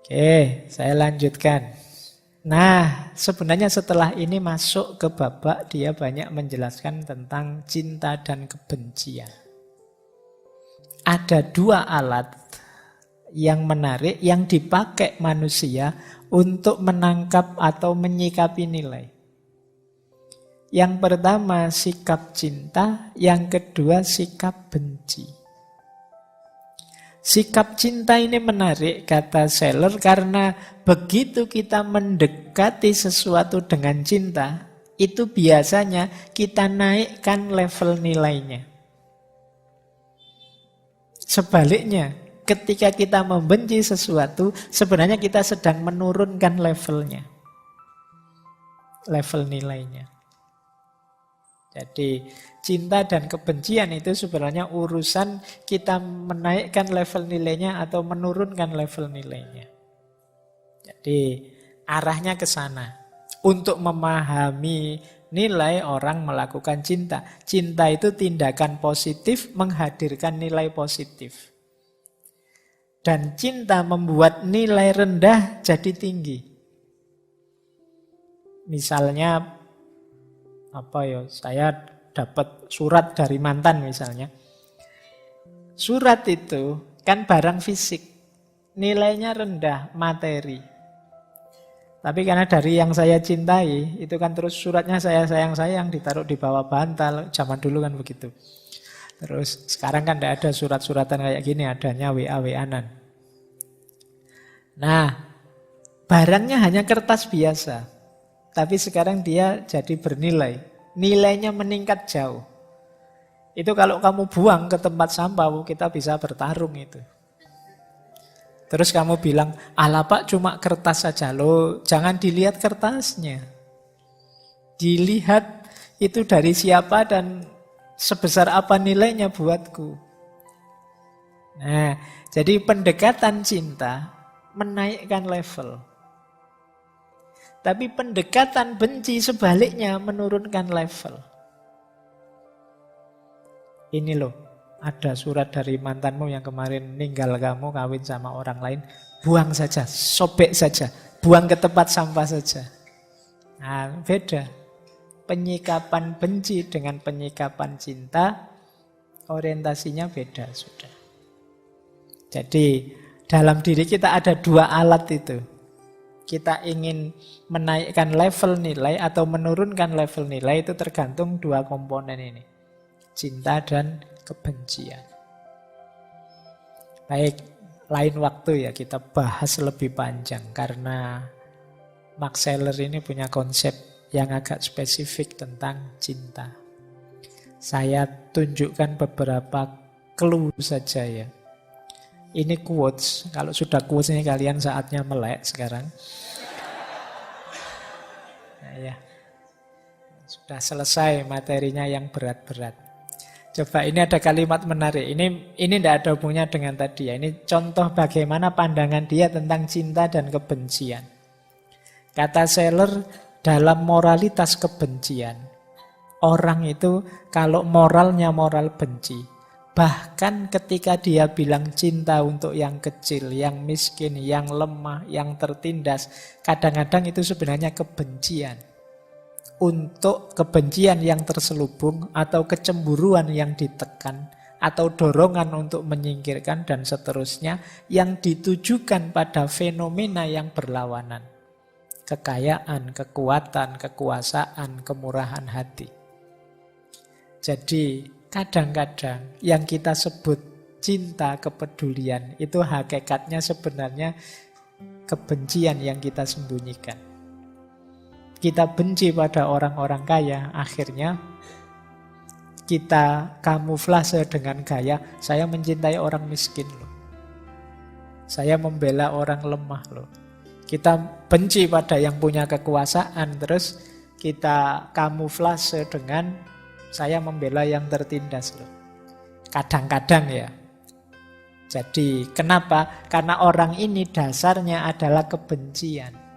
Oke, saya lanjutkan. Nah, sebenarnya setelah ini masuk ke babak dia banyak menjelaskan tentang cinta dan kebencian. Ada dua alat yang menarik yang dipakai manusia untuk menangkap atau menyikapi nilai. Yang pertama sikap cinta, yang kedua sikap benci. Sikap cinta ini menarik, kata Seller, karena begitu kita mendekati sesuatu dengan cinta, itu biasanya kita naikkan level nilainya. Sebaliknya, ketika kita membenci sesuatu, sebenarnya kita sedang menurunkan levelnya. Level nilainya. Jadi cinta dan kebencian itu sebenarnya urusan kita menaikkan level nilainya atau menurunkan level nilainya. Jadi arahnya ke sana. Untuk memahami nilai orang melakukan cinta. Cinta itu tindakan positif menghadirkan nilai positif. Dan cinta membuat nilai rendah jadi tinggi. Misalnya saya dapat surat dari mantan misalnya. Surat itu kan barang fisik, nilainya rendah, materi. Tapi karena dari yang saya cintai, itu kan terus suratnya saya sayang-sayang ditaruh di bawah bantal. Zaman dulu kan begitu. Terus sekarang kan tidak ada surat-suratan kayak gini, adanya WA-WA-an. Nah, barangnya hanya kertas biasa. Tapi sekarang dia jadi bernilai. Nilainya meningkat jauh. Itu kalau kamu buang ke tempat sampah, kita bisa bertarung itu. Terus kamu bilang, alah Pak cuma kertas saja. Loh, jangan dilihat kertasnya. Dilihat itu dari siapa dan sebesar apa nilainya buatku. Nah, jadi pendekatan cinta menaikkan level. Tapi pendekatan benci sebaliknya menurunkan level. Ini loh, ada surat dari mantanmu yang kemarin ninggal kamu, kawin sama orang lain. Buang saja, sobek saja, buang ke tempat sampah saja. Nah, beda. Penyikapan benci dengan penyikapan cinta, orientasinya beda sudah. Jadi, dalam diri kita ada dua alat itu. Kita ingin menaikkan level nilai atau menurunkan level nilai itu tergantung dua komponen ini. Cinta dan kebencian. Baik, lain waktu ya kita bahas lebih panjang. Karena Max Scheler ini punya konsep yang agak spesifik tentang cinta. Saya tunjukkan beberapa clue saja ya. Ini quotes, kalau sudah quotes ini kalian saatnya melek sekarang. Nah, ya. Sudah selesai materinya yang berat-berat. Coba ini ada kalimat menarik. Ini tidak ada hubungannya dengan tadi ya. Ini contoh bagaimana pandangan dia tentang cinta dan kebencian. Kata Scheler, dalam moralitas kebencian, orang itu kalau moralnya moral benci, bahkan ketika dia bilang cinta untuk yang kecil, yang miskin, yang lemah, yang tertindas, kadang-kadang itu sebenarnya kebencian. Untuk kebencian yang terselubung atau kecemburuan yang ditekan atau dorongan untuk menyingkirkan dan seterusnya yang ditujukan pada fenomena yang berlawanan. Kekayaan, kekuatan, kekuasaan, kemurahan hati. Jadi kadang-kadang yang kita sebut cinta, kepedulian, itu hakikatnya sebenarnya kebencian yang kita sembunyikan. Kita benci pada orang-orang kaya, akhirnya kita kamuflase dengan gaya, saya mencintai orang miskin loh. Saya membela orang lemah loh. Kita benci pada yang punya kekuasaan, terus kita kamuflase dengan saya membela yang tertindas loh. Kadang-kadang ya. Jadi kenapa? Karena orang ini dasarnya adalah kebencian.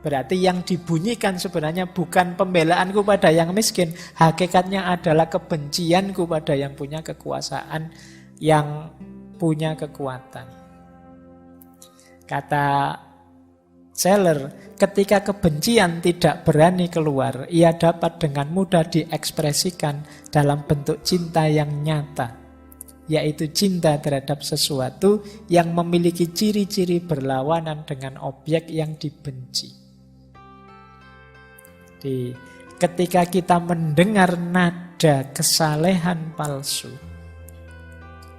Berarti yang dibunyikan sebenarnya bukan pembelaanku pada yang miskin. Hakikatnya adalah kebencianku pada yang punya kekuasaan, yang punya kekuatan. Kata Seller, ketika kebencian tidak berani keluar, ia dapat dengan mudah diekspresikan dalam bentuk cinta yang nyata, yaitu cinta terhadap sesuatu yang memiliki ciri-ciri berlawanan dengan objek yang dibenci. Ketika kita mendengar nada kesalehan palsu,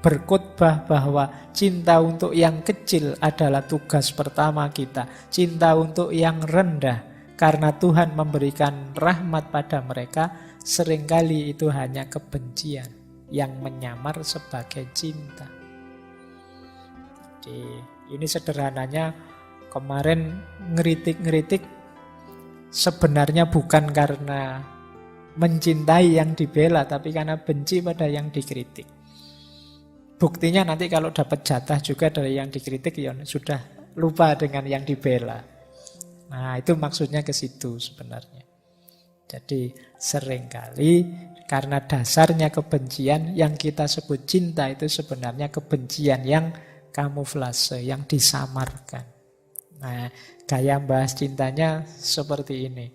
berkhotbah bahwa cinta untuk yang kecil adalah tugas pertama kita, cinta untuk yang rendah karena Tuhan memberikan rahmat pada mereka, seringkali itu hanya kebencian yang menyamar sebagai cinta. Jadi, ini sederhananya kemarin ngeritik-ngeritik sebenarnya bukan karena mencintai yang dibela, tapi karena benci pada yang dikritik. Buktinya nanti kalau dapat jatah juga dari yang dikritik, ya sudah lupa dengan yang dibela. Nah, itu maksudnya ke situ sebenarnya. Jadi seringkali karena dasarnya kebencian, yang kita sebut cinta itu sebenarnya kebencian yang kamuflase, yang disamarkan. Nah, gaya bahas cintanya seperti ini.